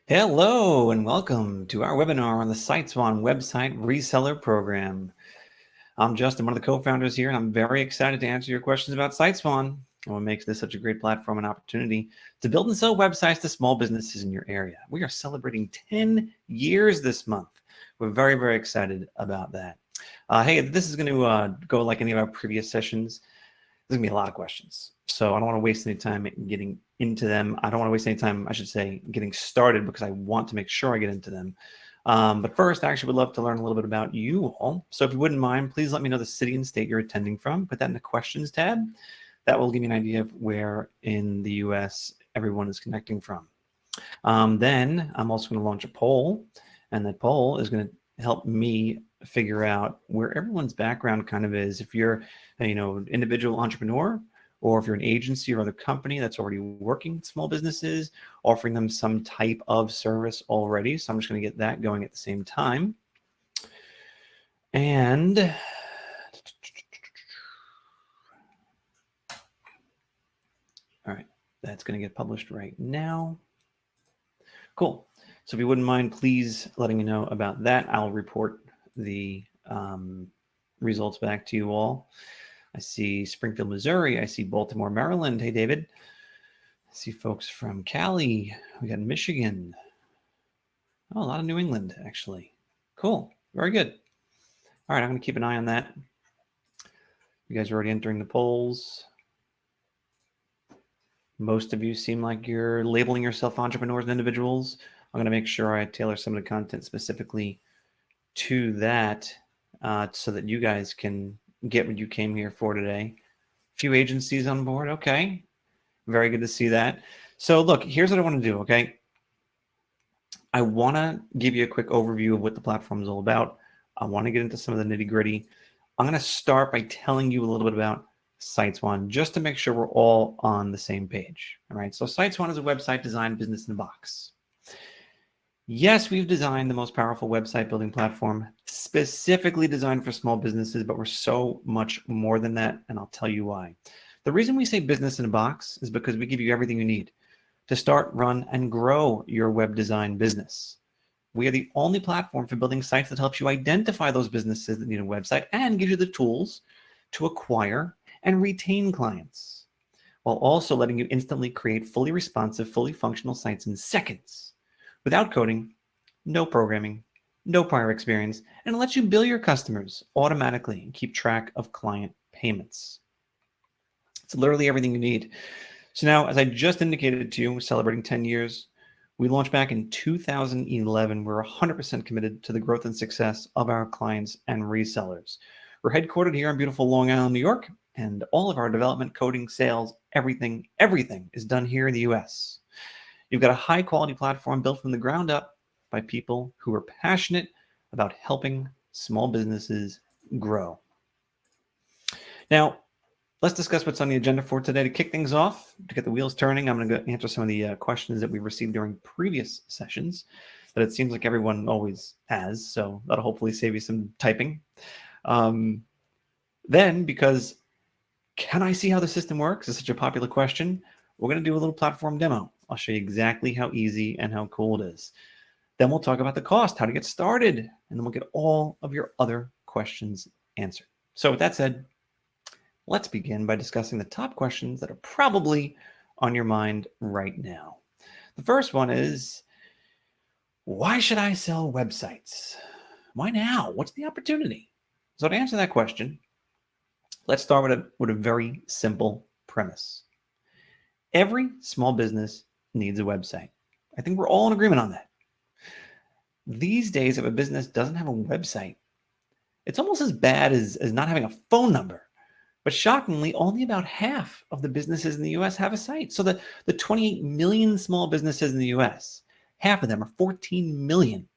Hello and welcome to our webinar on the SiteSwan website reseller program. I'm Justin, one of the co-founders here, and I'm very excited to answer your questions about SiteSwan and what makes this such a great platform and opportunity to build and sell websites to small businesses in your area. We are celebrating 10 years this month. We're very, very excited about that. Hey, this is going to go like any of our previous sessions. There's gonna be a lot of questions. So I don't want to waste any time getting into them. I don't want to waste any time, I should say, getting started because I want to make sure I get into them. But first, I actually would love to learn a little bit about you all. So if you wouldn't mind, please let me know the city and state you're attending from. Put that in the questions tab. That will give me an idea of where in the US everyone is connecting from. Then I'm also going to launch a poll, and that poll is going to help me figure out where everyone's background kind of is. If you're, individual entrepreneur, or if you're an agency or other company that's already working with small businesses, offering them some type of service already. So I'm just going to get that going at the same time. And all right, that's going to get published right now. Cool. So if you wouldn't mind, please letting me know about that. I'll report the results back to you all. I see Springfield, Missouri. I see Baltimore, Maryland. Hey, David. I see folks from Cali. We got Michigan. Oh, a lot of New England, actually. Cool. Very good. All right, I'm going to keep an eye on that. You guys are already entering the polls. Most of you seem like you're labeling yourself entrepreneurs and individuals. I'm going to make sure I tailor some of the content specifically to that so that you guys can get what you came here for today. A few agencies on board. Okay. Very good to see that. So look, here's what I want to do. Okay. I want to give you a quick overview of what the platform is all about. I want to get into some of the nitty gritty. I'm going to start by telling you a little bit about SiteSwan, just to make sure we're all on the same page. All right. So SiteSwan is a website design business in a box. Yes, we've designed the most powerful website building platform specifically designed for small businesses, but we're so much more than that, and I'll tell you why. The reason we say business in a box is because we give you everything you need to start, run, and grow your web design business. We are the only platform for building sites that helps you identify those businesses that need a website and gives you the tools to acquire and retain clients, while also letting you instantly create fully responsive, fully functional sites in seconds. Without coding, no programming, no prior experience, and it lets you bill your customers automatically and keep track of client payments. It's literally everything you need. So now, as I just indicated to you, we're celebrating 10 years. We launched back in 2011. We're 100% committed to the growth and success of our clients and resellers. We're headquartered here in beautiful Long Island, New York, and all of our development, coding, sales, everything is done here in the US. You've got a high quality platform built from the ground up by people who are passionate about helping small businesses grow. Now, let's discuss what's on the agenda for today. To kick things off, to get the wheels turning, I'm going to answer some of the questions that we've received during previous sessions that it seems like everyone always has. So that'll hopefully save you some typing. Then, because can I see how the system works is such a popular question, we're going to do a little platform demo. I'll show you exactly how easy and how cool it is. Then we'll talk about the cost, how to get started, and then we'll get all of your other questions answered. So with that said, let's begin by discussing the top questions that are probably on your mind right now. The first one is, why should I sell websites? Why now? What's the opportunity? So to answer that question, let's start with a very simple premise. Every small business needs a website. I think we're all in agreement on that. These days, if a business doesn't have a website, it's almost as bad as not having a phone number. But shockingly, only about half of the businesses in the US have a site. So the 28 million small businesses in the US, half of them, are 14 million,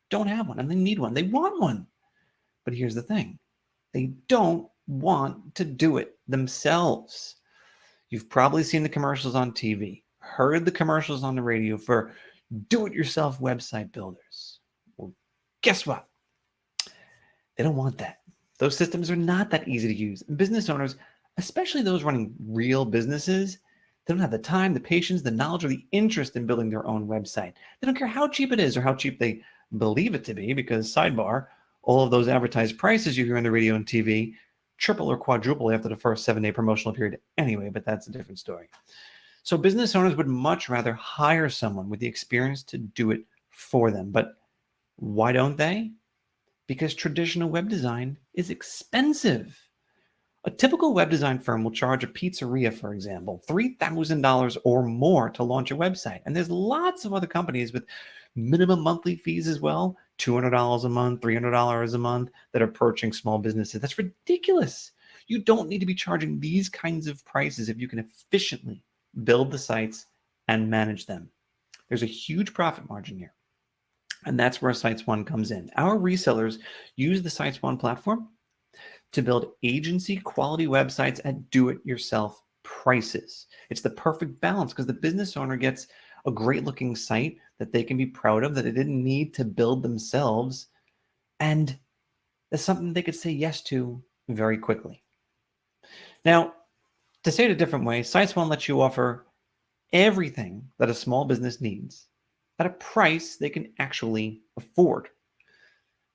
don't have one, and they need one. They want one. But here's the thing. They don't want to do it themselves. You've probably seen the commercials on TV, heard the commercials on the radio for do-it-yourself website builders. Well, guess what? They don't want that. Those systems are not that easy to use. And business owners, especially those running real businesses, They don't have the time, the patience, the knowledge, or the interest in building their own website. They don't care how cheap it is or how cheap they believe it to be, because sidebar, all of those advertised prices you hear on the radio and TV triple or quadruple after the first 7-day promotional period anyway, but that's a different story. So business owners would much rather hire someone with the experience to do it for them. But why don't they? Because traditional web design is expensive. A typical web design firm will charge a pizzeria, for example, $3,000 or more to launch a website. And there's lots of other companies with minimum monthly fees as well, $200 a month, $300 a month, that are approaching small businesses. That's ridiculous. You don't need to be charging these kinds of prices if you can efficiently build the sites and manage them. There's a huge profit margin here. And that's where SiteSwan comes in. Our resellers use the SiteSwan platform to build agency quality websites at do-it-yourself prices. It's the perfect balance because the business owner gets a great looking site that they can be proud of, that they didn't need to build themselves, and that's something they could say yes to very quickly. Now, to say it a different way, SiteSwan lets you offer everything that a small business needs at a price they can actually afford.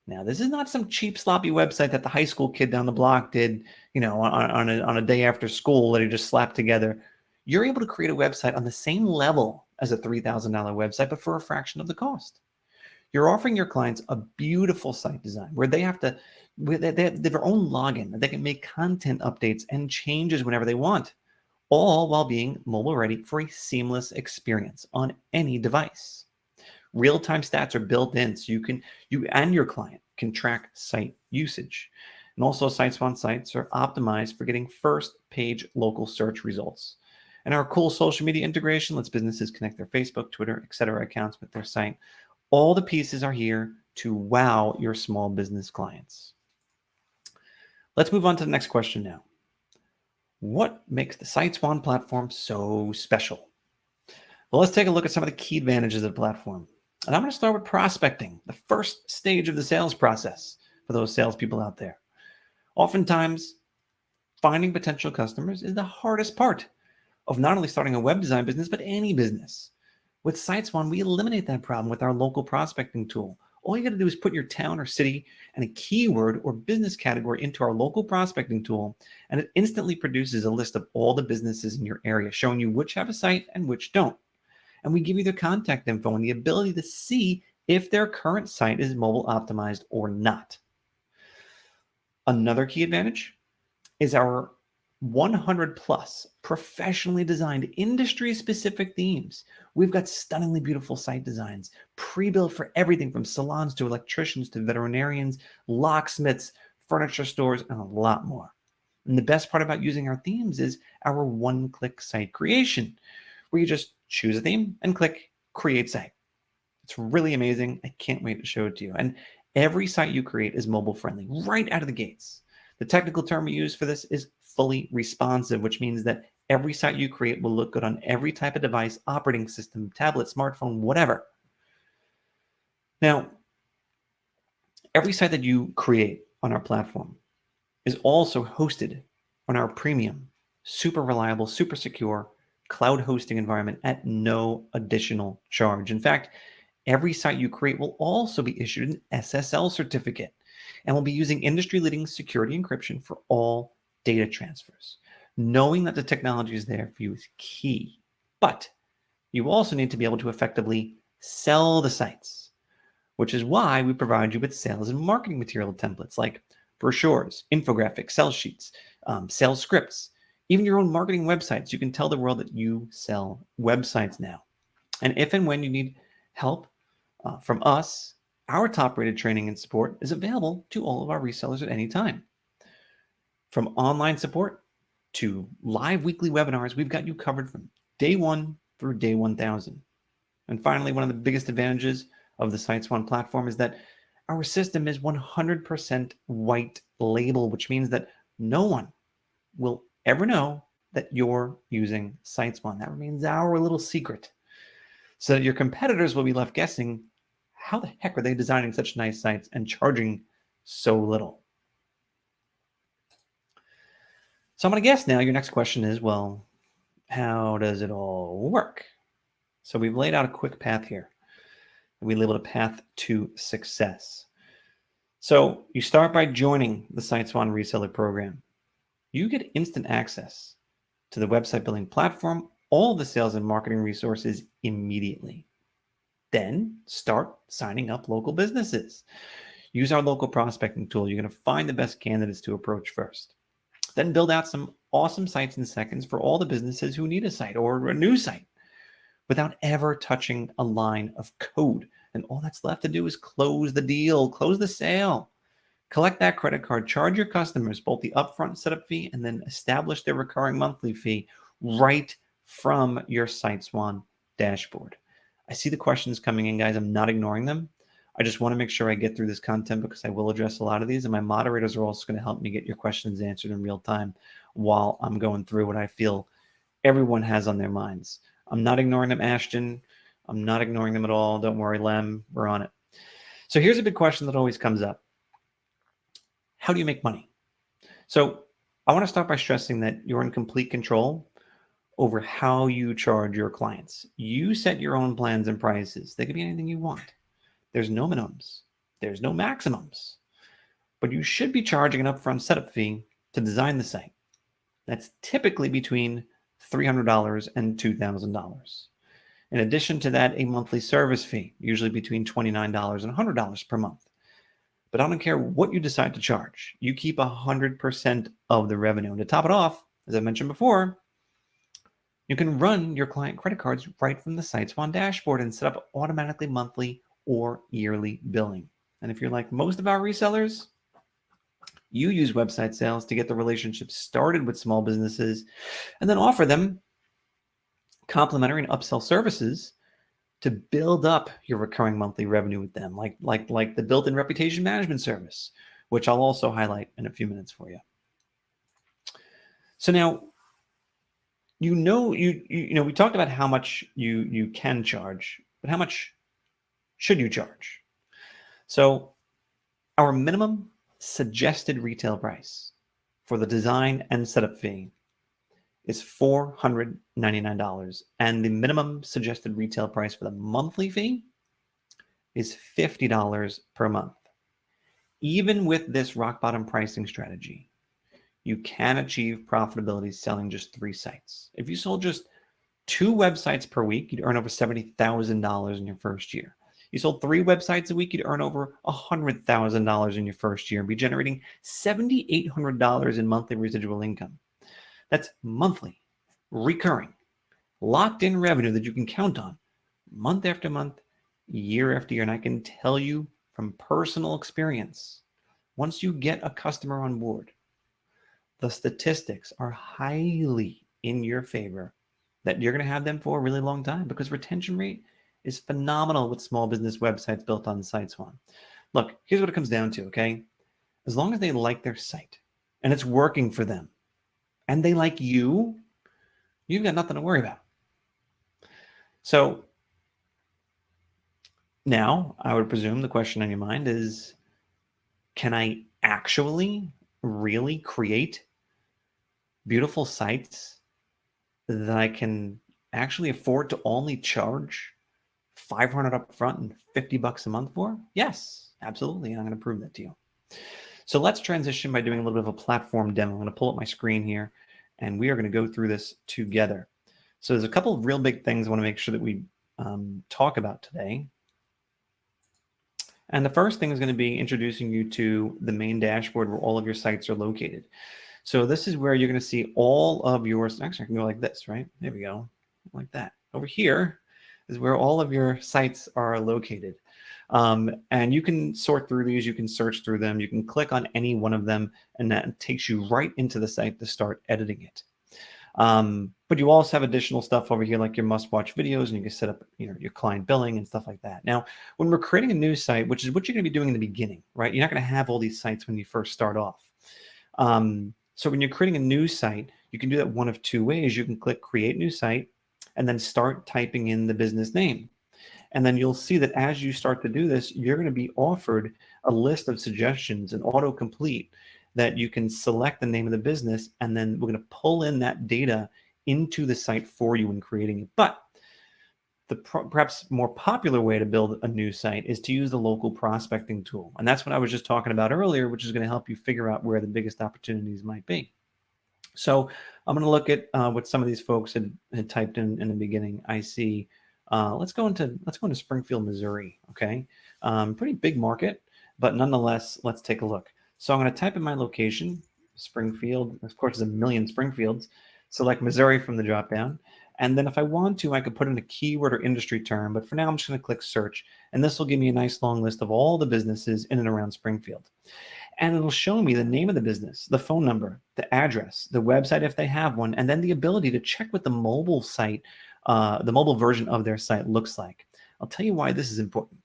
Now, this is not some cheap, sloppy website that the high school kid down the block did, on a day after school that he just slapped together. You're able to create a website on the same level as a $3,000 website, but for a fraction of the cost. You're offering your clients a beautiful site design where they have their own login. They can make content updates and changes whenever they want, all while being mobile ready for a seamless experience on any device. Real-time stats are built in so you and your client can track site usage. And also, SiteSwan sites are optimized for getting first page local search results. And our cool social media integration lets businesses connect their Facebook, Twitter, etc. accounts with their site. All the pieces are here to wow your small business clients. Let's move on to the next question now. What makes the SiteSwan platform so special? Well, let's take a look at some of the key advantages of the platform. And I'm going to start with prospecting, the first stage of the sales process for those salespeople out there. Oftentimes, finding potential customers is the hardest part of not only starting a web design business, but any business. With SiteSwan, we eliminate that problem with our local prospecting tool. All you got to do is put your town or city and a keyword or business category into our local prospecting tool, and it instantly produces a list of all the businesses in your area, showing you which have a site and which don't. And we give you their contact info and the ability to see if their current site is mobile optimized or not. Another key advantage is our 100 plus professionally designed industry-specific themes. We've got stunningly beautiful site designs, pre-built for everything from salons to electricians to veterinarians, locksmiths, furniture stores, and a lot more. And the best part about using our themes is our one-click site creation, where you just choose a theme and click Create Site. It's really amazing. I can't wait to show it to you. And every site you create is mobile friendly right out of the gates. The technical term we use for this is fully responsive, which means that every site you create will look good on every type of device, operating system, tablet, smartphone, whatever. Now, every site that you create on our platform is also hosted on our premium, super reliable, super secure cloud hosting environment at no additional charge. In fact, every site you create will also be issued an SSL certificate and will be using industry-leading security encryption for all data transfers. Knowing that the technology is there for you is key, but you also need to be able to effectively sell the sites, which is why we provide you with sales and marketing material templates like brochures, infographics, sales sheets, sales scripts, even your own marketing websites. You can tell the world that you sell websites now. And if and when you need help from us, our top-rated training and support is available to all of our resellers at any time. From online support to live weekly webinars, we've got you covered from day 1 through day 1000. And finally, one of the biggest advantages of the SiteSwan platform is that our system is 100% white label, which means that no one will ever know that you're using SiteSwan. That remains our little secret, so that your competitors will be left guessing, how the heck are they designing such nice sites and charging so little? So I'm going to guess now your next question is, well, how does it all work? So we've laid out a quick path here. We labeled a path to success. So you start by joining the SiteSwan Reseller program. You get instant access to the website building platform, all the sales and marketing resources immediately. Then start signing up local businesses. Use our local prospecting tool. You're going to find the best candidates to approach first. Then build out some awesome sites in seconds for all the businesses who need a site or a new site without ever touching a line of code. And all that's left to do is close the deal, close the sale. Collect that credit card, charge your customers both the upfront setup fee and then establish their recurring monthly fee right from your SiteSwan dashboard. I see the questions coming in, guys. I'm not ignoring them. I just want to make sure I get through this content because I will address a lot of these, and my moderators are also going to help me get your questions answered in real time while I'm going through what I feel everyone has on their minds. I'm not ignoring them, Ashton. I'm not ignoring them at all. Don't worry, Lem. We're on it. So here's a big question that always comes up. How do you make money? So I want to start by stressing that you're in complete control over how you charge your clients. You set your own plans and prices. They could be anything you want. There's no minimums. There's no maximums. But you should be charging an upfront setup fee to design the site. That's typically between $300 and $2,000. In addition to that, a monthly service fee, usually between $29 and $100 per month. But I don't care what you decide to charge. You keep 100% of the revenue. And to top it off, as I mentioned before, you can run your client credit cards right from the SiteSwan dashboard and set up automatically monthly or yearly billing. And if you're like most of our resellers, you use website sales to get the relationship started with small businesses and then offer them complimentary and upsell services to build up your recurring monthly revenue with them, like the built-in reputation management service, which I'll also highlight in a few minutes for you. So now, we talked about how much you can charge, but how much should you charge? So our minimum suggested retail price for the design and setup fee is $499, and the minimum suggested retail price for the monthly fee is $50 per month. Even with this rock bottom pricing strategy, you can achieve profitability selling just 3 sites. If you sold just 2 websites per week, you'd earn over $70,000 in your first year. You sold 3 websites a week, you'd earn over $100,000 in your first year and be generating $7,800 in monthly residual income. That's monthly, recurring, locked in revenue that you can count on month after month, year after year. And I can tell you from personal experience, once you get a customer on board, the statistics are highly in your favor that you're going to have them for a really long time because retention rate is phenomenal with small business websites built on SiteSwan. Look, here's what it comes down to, okay? As long as they like their site and it's working for them and they like you, you've got nothing to worry about. So now I would presume the question on your mind is, can I actually really create beautiful sites that I can actually afford to only charge $500 up front and $50 a month for? Yes, absolutely. And I'm going to prove that to you. So let's transition by doing a little bit of a platform demo. I'm going to pull up my screen here and we are going to go through this together. So there's a couple of real big things I want to make sure that we talk about today. And the first thing is going to be introducing you to the main dashboard where all of your sites are located. So this is where you're going to see all of yours. Actually, I can go like this, right? There we go, like that. Over here is where all of your sites are located. And you can sort through these, you can search through them, you can click on any one of them, and that takes you right into the site to start editing it. But you also have additional stuff over here like your must-watch videos, and you can set up your client billing and stuff like that. Now, when we're creating a new site, which is what you're going to be doing in the beginning, right? You're not going to have all these sites when you first start off. So when you're creating a new site, you can do that one of 2 ways. You can click Create New Site and then start typing in the business name. And then you'll see that as you start to do this, you're going to be offered a list of suggestions and autocomplete that you can select the name of the business, and then we're going to pull in that data into the site for you in creating it. But the perhaps more popular way to build a new site is to use the local prospecting tool. And that's what I was just talking about earlier, which is going to help you figure out where the biggest opportunities might be. So I'm going to look at what some of these folks had typed in the beginning. I see. Let's go into Springfield, Missouri. Okay, pretty big market, but nonetheless, let's take a look. So I'm going to type in my location, Springfield. Of course, there's a million Springfields. Select Missouri from the drop down, and then if I want to, I could put in a keyword or industry term. But for now, I'm just going to click search, and this will give me a nice long list of all the businesses in and around Springfield. And it'll show me the name of the business, the phone number, the address, the website if they have one, and then the ability to check what the mobile site, the mobile version of their site looks like. I'll tell you why this is important.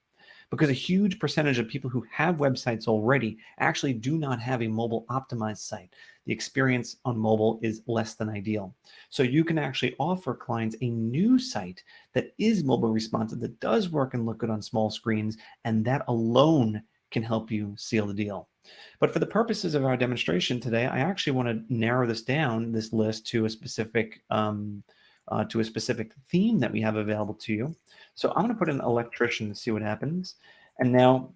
Because a huge percentage of people who have websites already actually do not have a mobile optimized site. The experience on mobile is less than ideal. So you can actually offer clients a new site that is mobile responsive, that does work and look good on small screens, and that alone can help you seal the deal. But for the purposes of our demonstration today, I actually want to narrow this down, this list, to a specific theme that we have available to you. So I'm going to put in electrician to see what happens. And now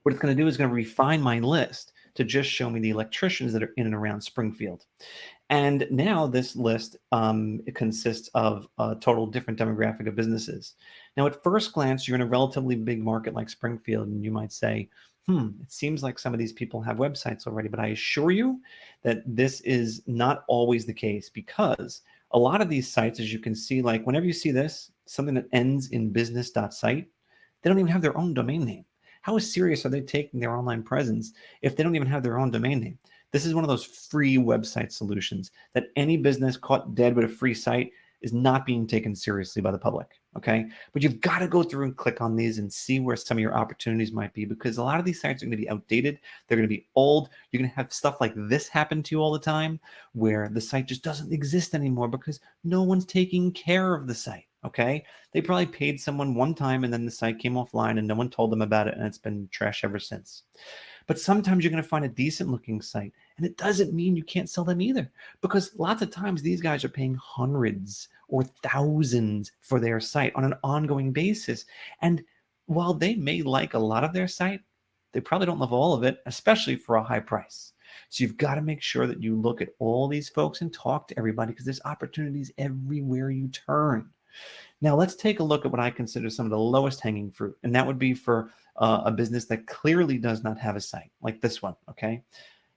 what it's going to do is going to refine my list to just show me the electricians that are in and around Springfield. And now this list it consists of a total different demographic of businesses. Now, at first glance, you're in a relatively big market like Springfield, and you might say, it seems like some of these people have websites already, but I assure you that this is not always the case, because a lot of these sites, as you can see, like whenever you see this, something that ends in business.site, they don't even have their own domain name. How serious are they taking their online presence if they don't even have their own domain name? This is one of those free website solutions that any business caught dead with a free site is not being taken seriously by the public, okay? But you've got to go through and click on these and see where some of your opportunities might be, because a lot of these sites are going to be outdated. They're going to be old. You're going to have stuff like this happen to you all the time, where the site just doesn't exist anymore because no one's taking care of the site, okay? They probably paid someone one time and then the site came offline and no one told them about it, and it's been trash ever since. But sometimes you're going to find a decent looking site, and it doesn't mean you can't sell them either, because lots of times these guys are paying hundreds or thousands for their site on an ongoing basis. And while they may like a lot of their site, they probably don't love all of it, especially for a high price. So you've got to make sure that you look at all these folks and talk to everybody, because there's opportunities everywhere you turn. Now, let's take a look at what I consider some of the lowest hanging fruit, and that would be for a business that clearly does not have a site, like this one, okay?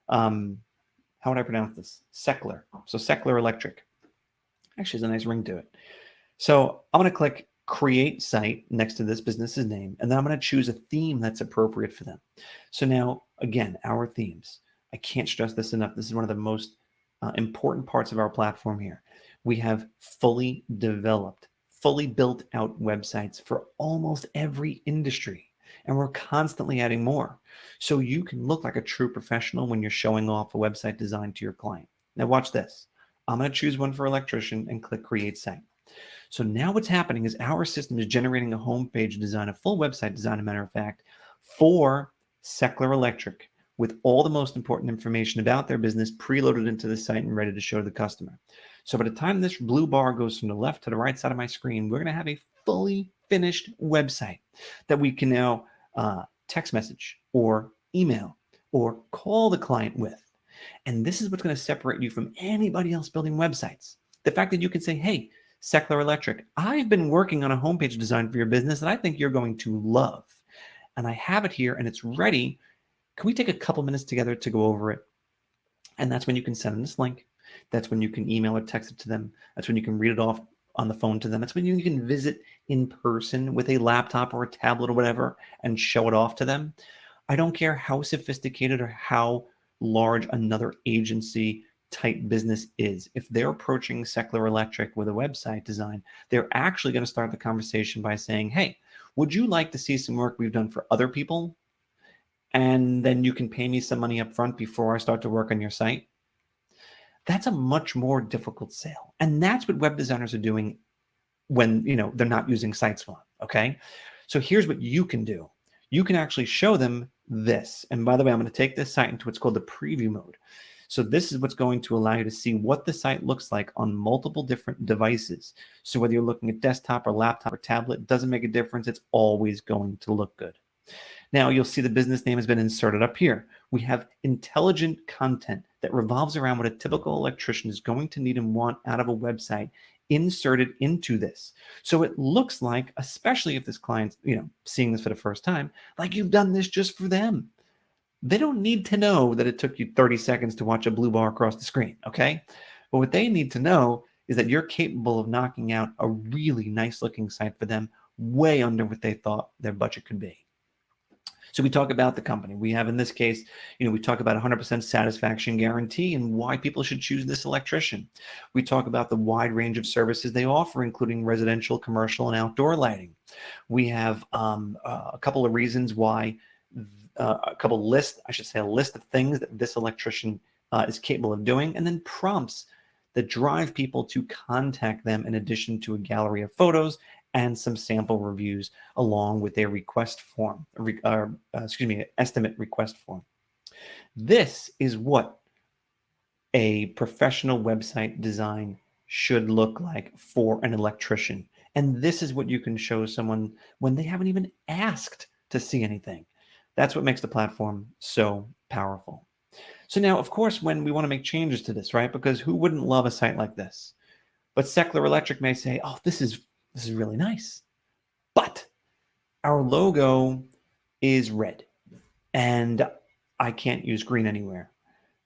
How would I pronounce this? Seckler. So Seckler Electric. Actually, has a nice ring to it. So I'm going to click Create Site next to this business's name, and then I'm going to choose a theme that's appropriate for them. So now, again, our themes. I can't stress this enough. This is one of the most important parts of our platform here. We have fully developed, fully built out websites for almost every industry, and we're constantly adding more. So you can look like a true professional when you're showing off a website design to your client. Now watch this. I'm going to choose one for electrician and click Create Site. So now what's happening is our system is generating a homepage design, a full website design, as a matter of fact, for Seckler Electric, with all the most important information about their business preloaded into the site and ready to show to the customer. So by the time this blue bar goes from the left to the right side of my screen, we're going to have a fully finished website that we can now text message or email or call the client with. And this is what's going to separate you from anybody else building websites. The fact that you can say, hey, Seckler Electric, I've been working on a homepage design for your business that I think you're going to love. And I have it here and it's ready. Can we take a couple minutes together to go over it? And that's when you can send them this link. That's when you can email or text it to them. That's when you can read it off on the phone to them. That's when you can visit in person with a laptop or a tablet or whatever and show it off to them. I don't care how sophisticated or how large another agency type business is. If they're approaching Seckler Electric with a website design, they're actually going to start the conversation by saying, hey, would you like to see some work we've done for other people? And then you can pay me some money up front before I start to work on your site. That's a much more difficult sale. And that's what web designers are doing when they're not using SiteSwan, okay? So here's what you can do. You can actually show them this. And by the way, I'm going to take this site into what's called the preview mode. So this is what's going to allow you to see what the site looks like on multiple different devices. So whether you're looking at desktop or laptop or tablet, it doesn't make a difference. It's always going to look good. Now you'll see the business name has been inserted up here. We have intelligent content that revolves around what a typical electrician is going to need and want out of a website inserted into this. So it looks like, especially if this client's, seeing this for the first time, like you've done this just for them. They don't need to know that it took you 30 seconds to watch a blue bar across the screen, okay? But what they need to know is that you're capable of knocking out a really nice looking site for them way under what they thought their budget could be. So we talk about the company. We have, in this case, we talk about 100% satisfaction guarantee and why people should choose this electrician. We talk about the wide range of services they offer, including residential, commercial, and outdoor lighting. We have a couple of reasons why, a list of things that this electrician is capable of doing, and then prompts that drive people to contact them in addition to a gallery of photos and some sample reviews along with their request form, estimate request form. This is what a professional website design should look like for an electrician. And this is what you can show someone when they haven't even asked to see anything. That's what makes the platform so powerful. So now, of course, when we want to make changes to this, right? Because who wouldn't love a site like this? But Secular Electric may say, oh, this is really nice, but our logo is red and I can't use green anywhere.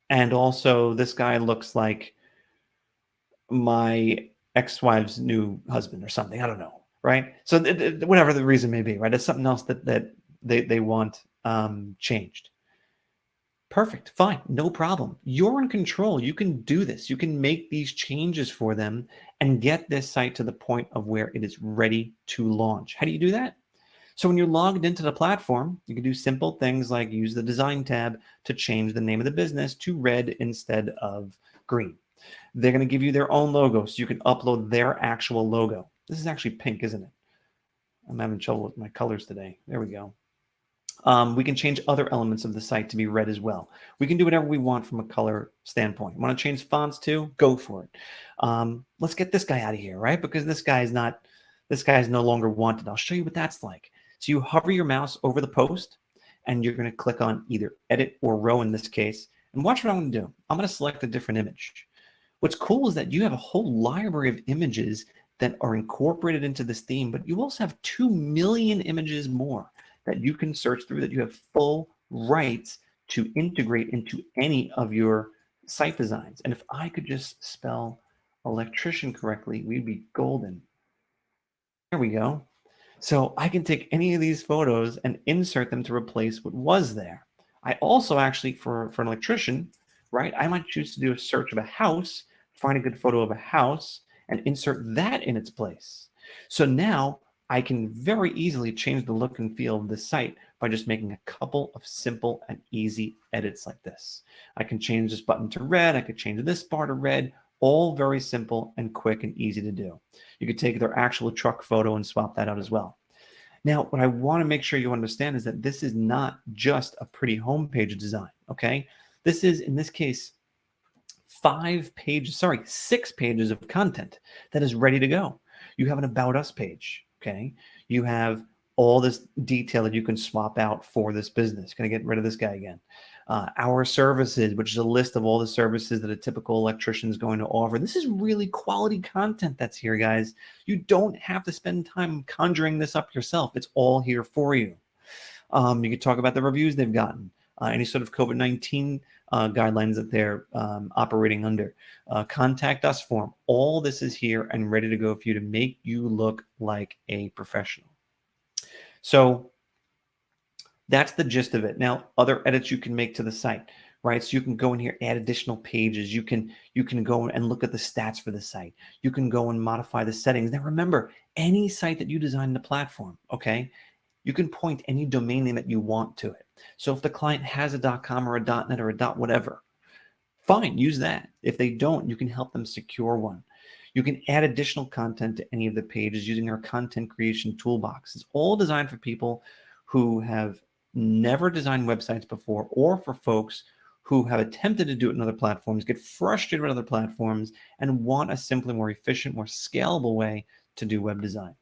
And also this guy looks like my ex-wife's new husband or something. I don't know. Right. So whatever the reason may be, right. It's something else that they want changed. Perfect. Fine. No problem. You're in control. You can do this. You can make these changes for them and get this site to the point of where it is ready to launch. How do you do that? So when you're logged into the platform, you can do simple things like use the design tab to change the name of the business to red instead of green. They're going to give you their own logo, so you can upload their actual logo. This is actually pink, isn't it? I'm having trouble with my colors today. There we go. We can change other elements of the site to be red as well. We can do whatever we want from a color standpoint. Want to change fonts too? Go for it. Let's get this guy out of here, right? Because this guy is no longer wanted. I'll show you what that's like. So you hover your mouse over the post and you're going to click on either edit or row in this case. And watch what I'm going to do. I'm going to select a different image. What's cool is that you have a whole library of images that are incorporated into this theme, but you also have 2 million images more that you can search through, that you have full rights to integrate into any of your site designs. And if I could just spell electrician correctly, we'd be golden. There we go. So I can take any of these photos and insert them to replace what was there. I also actually, for an electrician, right, I might choose to do a search of a house, find a good photo of a house, and insert that in its place. So now I can very easily change the look and feel of the site by just making a couple of simple and easy edits like this. I can change this button to red. I could change this bar to red. All very simple and quick and easy to do. You could take their actual truck photo and swap that out as well. Now, what I want to make sure you understand is that this is not just a pretty homepage design, okay? This is, in this case, 6 pages of content that is ready to go. You have an About Us page, okay? You have all this detail that you can swap out for this business. Can I get rid of this guy again? Our services, which is a list of all the services that a typical electrician is going to offer. This is really quality content that's here, guys. You don't have to spend time conjuring this up yourself. It's all here for you. You can talk about the reviews they've gotten, any sort of COVID-19 guidelines that they're operating under, contact us form. All this is here and ready to go for you to make you look like a professional. So that's the gist of it. Now, other edits you can make to the site, right? So you can go in here, add additional pages. You can go and look at the stats for the site. You can go and modify the settings. Now, remember, any site that you design in the platform, okay, you can point any domain name that you want to it. So if the client has a .com or a .net or a .whatever, fine, use that. If they don't, you can help them secure one. You can add additional content to any of the pages using our content creation toolbox. It's all designed for people who have never designed websites before, or for folks who have attempted to do it in other platforms, get frustrated with other platforms, and want a simpler, more efficient, more scalable way to do web design.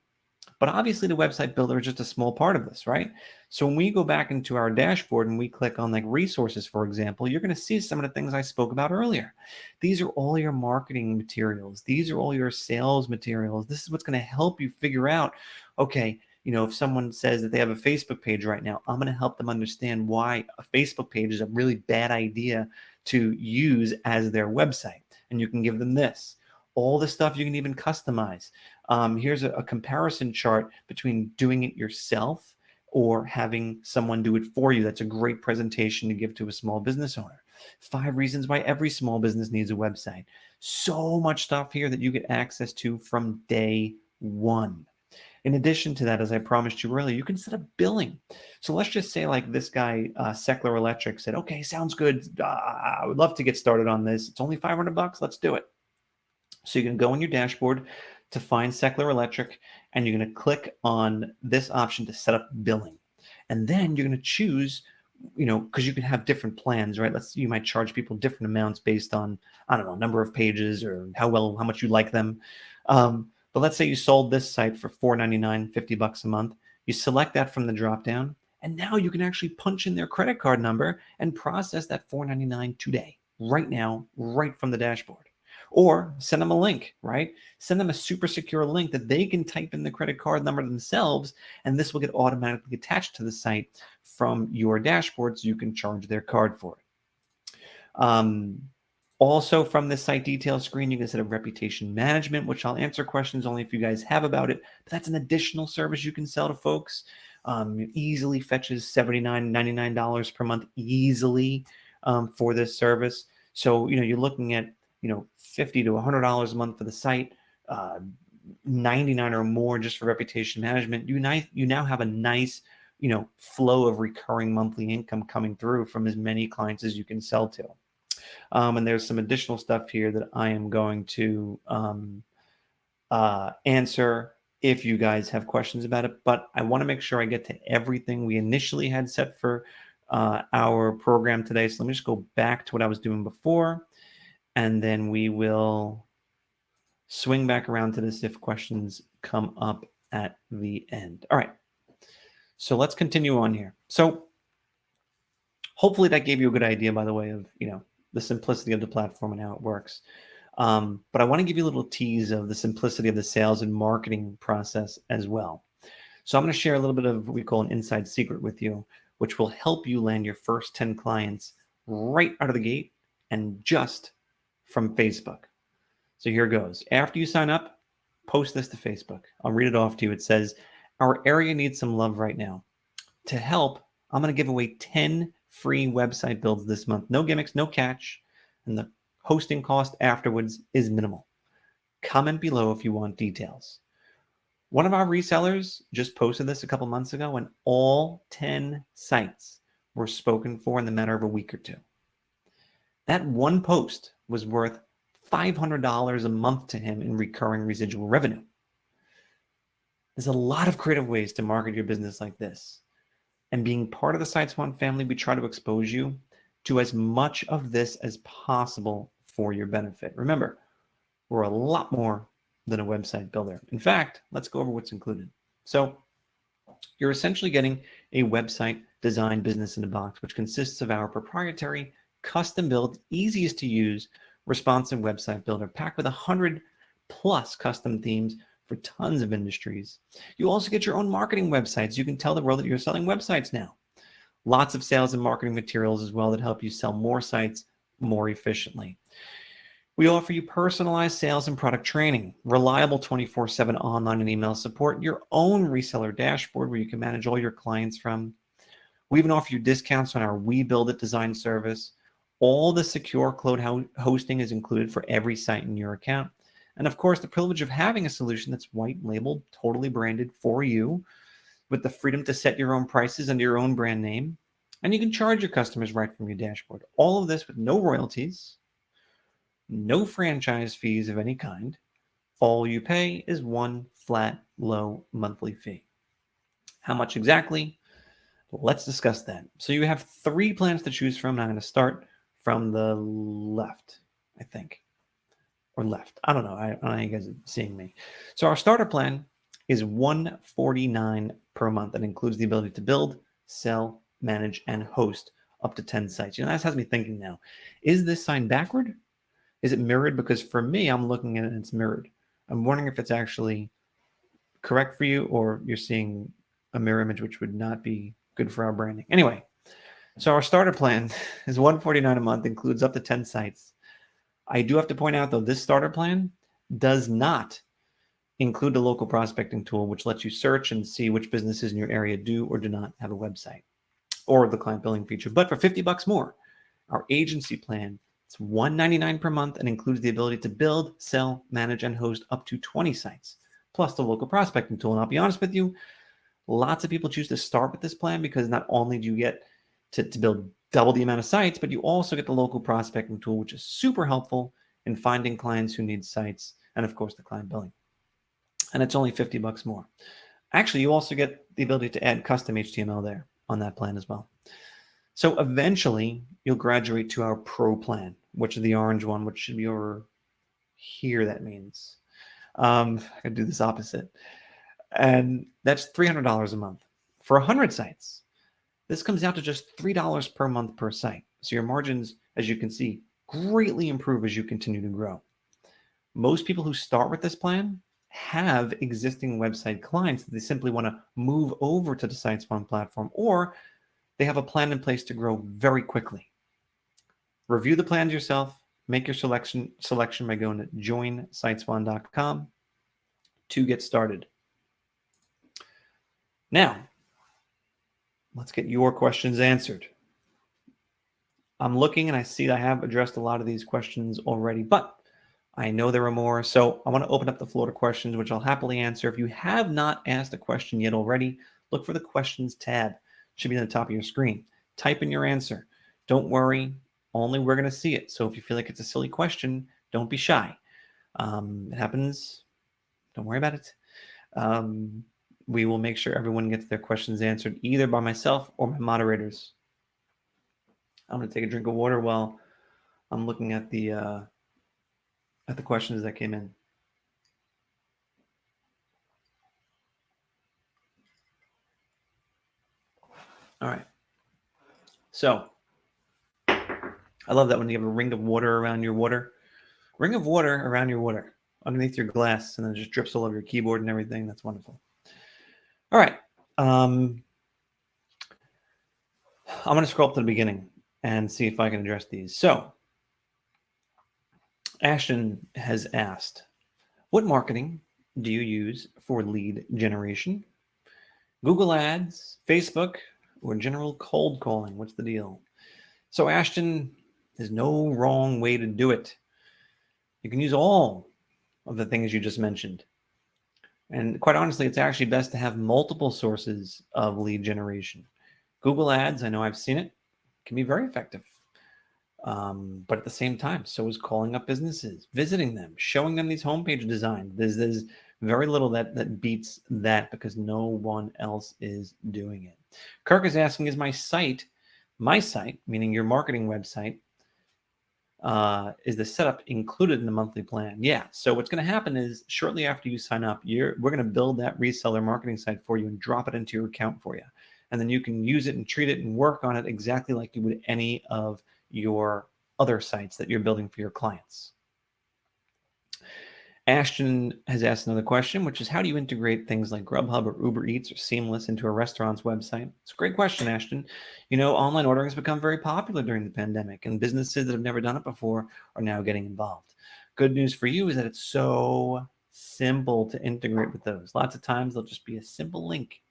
But obviously the website builder is just a small part of this, right? So when we go back into our dashboard and we click on like resources, for example, you're going to see some of the things I spoke about earlier. These are all your marketing materials. These are all your sales materials. This is what's going to help you figure out, okay, if someone says that they have a Facebook page right now, I'm going to help them understand why a Facebook page is a really bad idea to use as their website. And you can give them this. All the stuff you can even customize. Here's a comparison chart between doing it yourself or having someone do it for you. That's a great presentation to give to a small business owner. 5 reasons why every small business needs a website. So much stuff here that you get access to from day one. In addition to that, as I promised you earlier, you can set up billing. So let's just say like this guy, Seckler Electric, said, okay, sounds good. I would love to get started on this. It's only $500. Let's do it. So you can go in your dashboard to find Seckler Electric, and you're going to click on this option to set up billing. And then you're going to choose, because you can have different plans, right? You might charge people different amounts based on, I don't know, number of pages or how much you like them. But let's say you sold this site for $4.99, $50 a month. You select that from the dropdown, and now you can actually punch in their credit card number and process that $4.99 today, right now, right from the dashboard. Or send them a link, right? Send them a super secure link that they can type in the credit card number themselves, and this will get automatically attached to the site from your dashboard so you can charge their card for it. Also from the site details screen, you can set up reputation management, which I'll answer questions only if you guys have about it, but that's an additional service you can sell to folks. It easily fetches $79, $99 per month easily for this service. So, you're looking at $50 to $100 a month for the site, 99 or more just for reputation management. You now have a nice, flow of recurring monthly income coming through from as many clients as you can sell to. And there's some additional stuff here that I am going to answer if you guys have questions about it. But I want to make sure I get to everything we initially had set for our program today. So let me just go back to what I was doing before, and then we will swing back around to this if questions come up at the end. All right. So let's continue on here. So hopefully that gave you a good idea, by the way, of, the simplicity of the platform and how it works. But I want to give you a little tease of the simplicity of the sales and marketing process as well. So I'm going to share a little bit of what we call an inside secret with you, which will help you land your first 10 clients right out of the gate and just from Facebook. So here goes. After you sign up, post this to Facebook. I'll read it off to you. It says, our area needs some love right now. To help, I'm going to give away 10 free website builds this month. No gimmicks, no catch. And the hosting cost afterwards is minimal. Comment below if you want details. One of our resellers just posted this a couple months ago, and all 10 sites were spoken for in the matter of a week or two. That one post was worth $500 a month to him in recurring residual revenue. There's a lot of creative ways to market your business like this. And being part of the SiteSwan family, we try to expose you to as much of this as possible for your benefit. Remember, we're a lot more than a website builder. In fact, let's go over what's included. So you're essentially getting a website design business in a box, which consists of our proprietary, custom-built, easiest to use, responsive website builder packed with 100 plus custom themes for tons of industries. You also get your own marketing websites. You can tell the world that you're selling websites now. Lots of sales and marketing materials as well that help you sell more sites more efficiently. We offer you personalized sales and product training, reliable 24/7 online and email support, your own reseller dashboard where you can manage all your clients from. We even offer you discounts on our We Build It design service. All the secure cloud hosting is included for every site in your account. And of course, the privilege of having a solution that's white labeled, totally branded for you, with the freedom to set your own prices under your own brand name. And you can charge your customers right from your dashboard. All of this with no royalties, no franchise fees of any kind. All you pay is one flat, low monthly fee. How much exactly? Let's discuss that. So you have 3 plans to choose from. And I'm going to start from the left, I think, or left. I don't know. I don't know how you guys are seeing me. So our starter plan is $149 per month. That includes the ability to build, sell, manage, and host up to 10 sites. You know, that has me thinking now, is this sign backward? Is it mirrored? Because for me, I'm looking at it and it's mirrored. I'm wondering if it's actually correct for you or you're seeing a mirror image, which would not be good for our branding. Anyway, so our starter plan is $149 a month, includes up to 10 sites. I do have to point out, though, this starter plan does not include the local prospecting tool, which lets you search and see which businesses in your area do or do not have a website, or the client billing feature. But for $50 more, our agency plan, it's $199 per month and includes the ability to build, sell, manage, and host up to 20 sites, plus the local prospecting tool. And I'll be honest with you, lots of people choose to start with this plan because not only do you get to build double the amount of sites, but you also get the local prospecting tool, which is super helpful in finding clients who need sites, and of course the client billing. And it's only $50 more. Actually, you also get the ability to add custom HTML there on that plan as well. So eventually you'll graduate to our pro plan, which is the orange one, which should be over here. That means I could do this opposite. And that's $300 a month for 100 sites. This comes out to just $3 per month per site. So your margins, as you can see, greatly improve as you continue to grow. Most people who start with this plan have existing website clients that they simply want to move over to the SiteSwan platform, or they have a plan in place to grow very quickly. Review the plans yourself. Make your selection by going to joinsiteswan.com to get started. Now, let's get your questions answered. I'm looking and I see I have addressed a lot of these questions already, but I know there are more. So I want to open up the floor to questions, which I'll happily answer. If you have not asked a question yet already, look for the questions tab. It should be on the top of your screen. Type in your answer. Don't worry, only we're going to see it. So if you feel like it's a silly question, don't be shy. It happens. Don't worry about it. We will make sure everyone gets their questions answered either by myself or my moderators. I'm going to take a drink of water while I'm looking at the questions that came in. All right. So I love that when you have a ring of water around your water. Ring of water around your water underneath your glass, and then it just drips all over your keyboard and everything. That's wonderful. All right. I'm going to scroll up to the beginning and see if I can address these. So Ashton has asked, what marketing do you use for lead generation? Google Ads, Facebook, or general cold calling? What's the deal? So Ashton, there's no wrong way to do it. You can use all of the things you just mentioned. And quite honestly, it's actually best to have multiple sources of lead generation. Google Ads, I know I've seen it, can be very effective. But at the same time, so is calling up businesses, visiting them, showing them these homepage designs. There's very little that beats that because no one else is doing it. Kirk is asking, is my site, meaning your marketing website, is the setup included in the monthly plan? Yeah. So what's going to happen is shortly after you sign up, we're going to build that reseller marketing site for you and drop it into your account for you. And then you can use it and treat it and work on it exactly like you would any of your other sites that you're building for your clients. Ashton has asked another question, which is how do you integrate things like Grubhub or Uber Eats or Seamless into a restaurant's website? It's a great question, Ashton. You know, online ordering has become very popular during the pandemic, and businesses that have never done it before are now getting involved. Good news for you is that it's so simple to integrate with those. Lots of times there'll just be a simple link,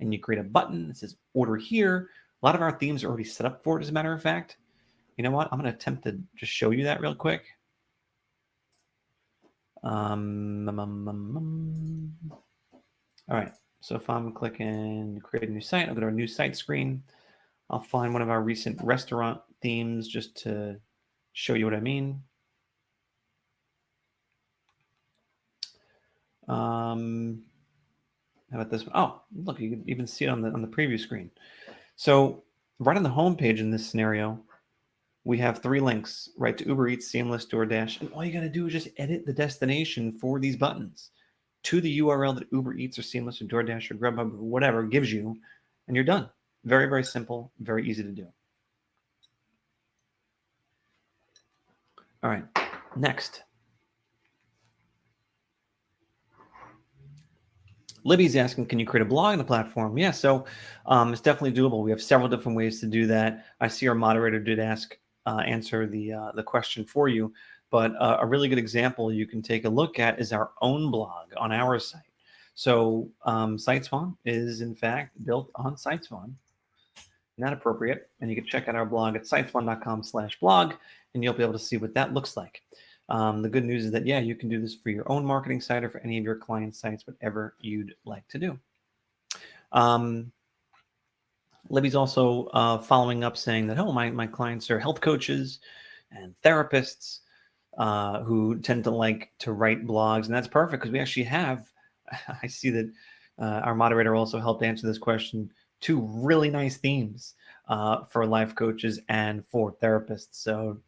and you create a button that says order here. A lot of our themes are already set up for it, as a matter of fact. You know what? I'm going to attempt to just show you that real quick. All right. So if I'm clicking create a new site, I'll go to our new site screen. I'll find one of our recent restaurant themes just to show you what I mean. How about this one? Oh, look, you can even see it on the preview screen. So right on the home page in this scenario, We have 3 links, right, to Uber Eats, Seamless, DoorDash, and all you got to do is just edit the destination for these buttons to the URL that Uber Eats or Seamless or DoorDash or Grubhub or whatever gives you, and you're done. Very, very simple, very easy to do. All right, next. Libby's asking, can you create a blog on the platform? Yeah, so it's definitely doable. We have several different ways to do that. I see our moderator did answer the question for you, but a really good example you can take a look at is our own blog on our site. So SiteSwan is in fact built on SiteSwan. Not appropriate, and you can check out our blog at siteswan.com/blog, and you'll be able to see what that looks like. The good news is that, yeah, you can do this for your own marketing site or for any of your client sites, whatever you'd like to do. Libby's also following up saying that, oh, my clients are health coaches and therapists who tend to like to write blogs, and that's perfect because we actually have, I see that our moderator also helped answer this question, 2 really nice themes for life coaches and for therapists. So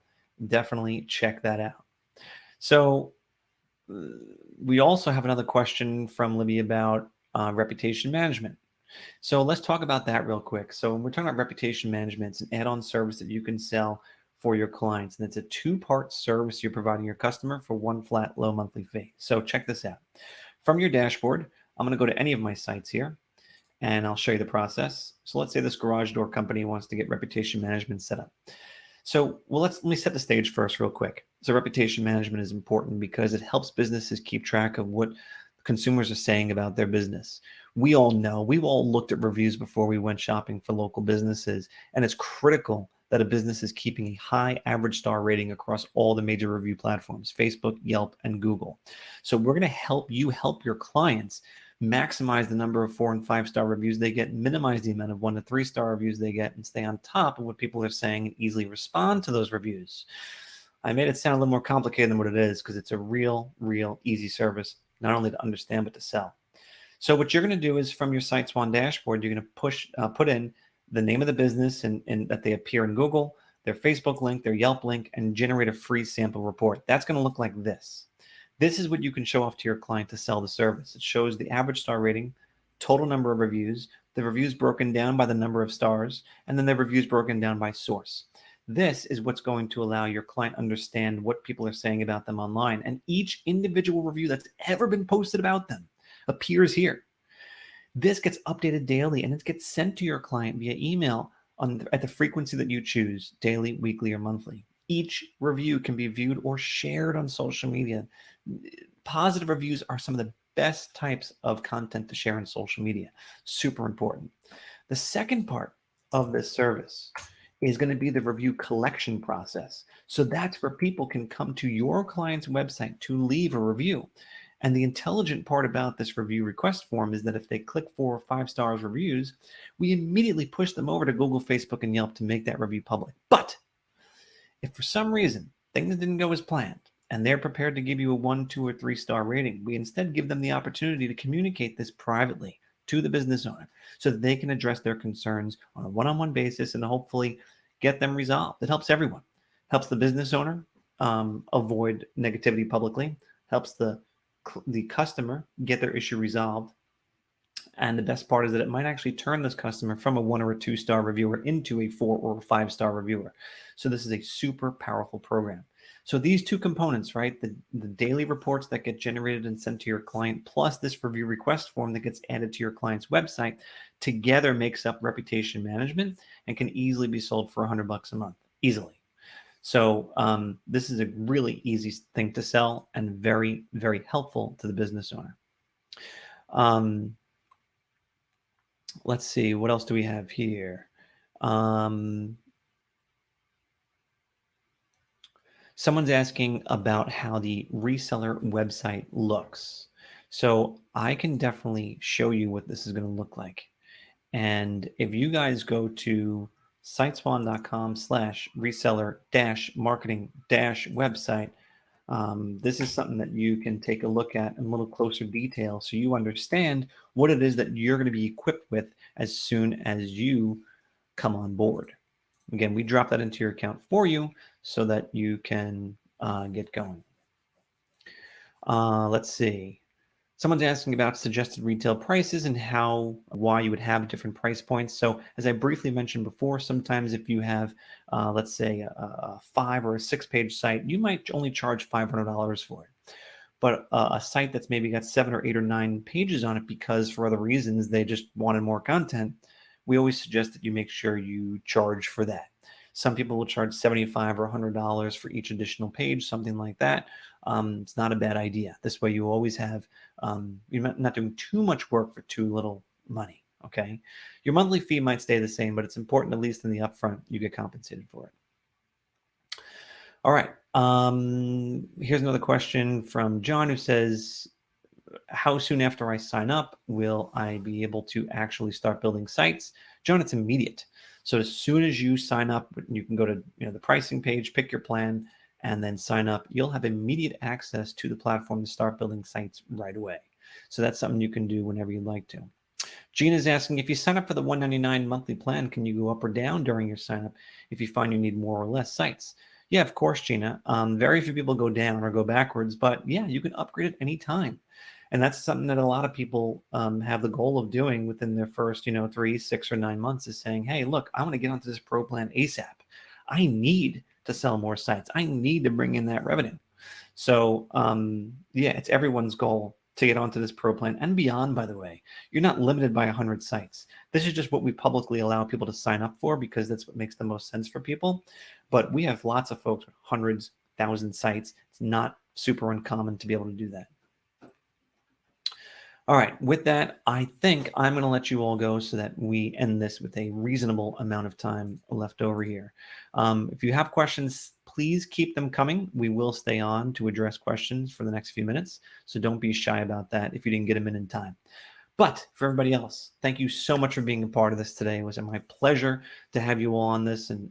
definitely check that out. So we also have another question from Libby about reputation management. So let's talk about that real quick. So when we're talking about reputation management, it's an add-on service that you can sell for your clients. And it's a 2-part service you're providing your customer for 1 flat low monthly fee. So check this out. From your dashboard, I'm going to go to any of my sites here, and I'll show you the process. So let's say this garage door company wants to get reputation management set up. So, well, let me set the stage first real quick. So reputation management is important because it helps businesses keep track of what consumers are saying about their business. We all know, we've all looked at reviews before we went shopping for local businesses, and it's critical that a business is keeping a high average star rating across all the major review platforms, Facebook, Yelp, and Google. So we're going to help you help your clients maximize the number of 4 and 5-star reviews they get, minimize the amount of 1 to 3-star reviews they get, and stay on top of what people are saying and easily respond to those reviews. I made it sound a little more complicated than what it is because it's a real easy service, not only to understand, but to sell. So what you're going to do is from your SiteSwan dashboard, you're going to put in the name of the business and that they appear in Google, their Facebook link, their Yelp link, and generate a free sample report. That's going to look like this. This is what you can show off to your client to sell the service. It shows the average star rating, total number of reviews, the reviews broken down by the number of stars, and then the reviews broken down by source. This is what's going to allow your client understand what people are saying about them online. And each individual review that's ever been posted about them appears here. This gets updated daily, and it gets sent to your client via email at the frequency that you choose, daily, weekly, or monthly. Each review can be viewed or shared on social media. Positive reviews are some of the best types of content to share on social media. Super important. The second part of this service is going to be the review collection process. So that's where people can come to your client's website to leave a review. And the intelligent part about this review request form is that if they click 4 or 5 stars reviews, we immediately push them over to Google, Facebook, and Yelp to make that review public. But if for some reason things didn't go as planned and they're prepared to give you a 1, 2, or 3-star rating, we instead give them the opportunity to communicate this privately to the business owner so that they can address their concerns on a one-on-one basis and hopefully get them resolved. It helps everyone. Helps the business owner avoid negativity publicly, helps the customer get their issue resolved. And the best part is that it might actually turn this customer from a 1 or a 2-star reviewer into a 4 or a 5-star reviewer. So this is a super powerful program. So these 2 components, right, the daily reports that get generated and sent to your client, plus this review request form that gets added to your client's website, together makes up reputation management and can easily be sold for $100 a month, easily. So this is a really easy thing to sell and very, very helpful to the business owner. Let's see, what else do we have here? Someone's asking about how the reseller website looks. So I can definitely show you what this is going to look like. And if you guys go to siteswan.com/reseller-marketing-website, this is something that you can take a look at in a little closer detail so you understand what it is that you're going to be equipped with as soon as you come on board. Again, we drop that into your account for you so that you can get going. Let's see. Someone's asking about suggested retail prices and why you would have different price points. So as I briefly mentioned before, sometimes if you have, let's say, a 5 or a 6-page site, you might only charge $500 for it. But a site that's maybe got 7 or 8 or 9 pages on it because for other reasons they just wanted more content, we always suggest that you make sure you charge for that. Some people will charge $75 or $100 for each additional page, something like that. It's not a bad idea. This way you always have, you're not doing too much work for too little money, okay? Your monthly fee might stay the same, but it's important, at least in the upfront, you get compensated for it. All right. Here's another question from John who says, how soon after I sign up will I be able to actually start building sites? John, it's immediate. So as soon as you sign up, you can go to the pricing page, pick your plan, and then sign up. You'll have immediate access to the platform to start building sites right away. So that's something you can do whenever you'd like to. Gina's asking, if you sign up for the $199 monthly plan, can you go up or down during your sign up if you find you need more or less sites? Yeah, of course, Gina. Very few people go down or go backwards, but yeah, you can upgrade at any time. And that's something that a lot of people have the goal of doing within their first, 3, 6, or 9 months is saying, hey, look, I want to get onto this pro plan ASAP. I need to sell more sites. I need to bring in that revenue. So yeah, it's everyone's goal to get onto this pro plan and beyond, by the way. You're not limited by 100 sites. This is just what we publicly allow people to sign up for because that's what makes the most sense for people. But we have lots of folks with hundreds, thousands sites. It's not super uncommon to be able to do that. All right, with that, I think I'm going to let you all go so that we end this with a reasonable amount of time left over here. If you have questions, please keep them coming. We will stay on to address questions for the next few minutes, so don't be shy about that if you didn't get them in time. But for everybody else, thank you so much for being a part of this today. It was my pleasure to have you all on this and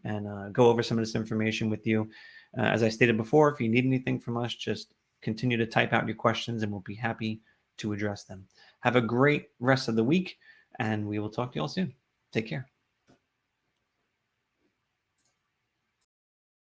go over some of this information with you. As I stated before, if you need anything from us, just continue to type out your questions and we'll be happy to address them. Have a great rest of the week, and we will talk to you all soon. Take care.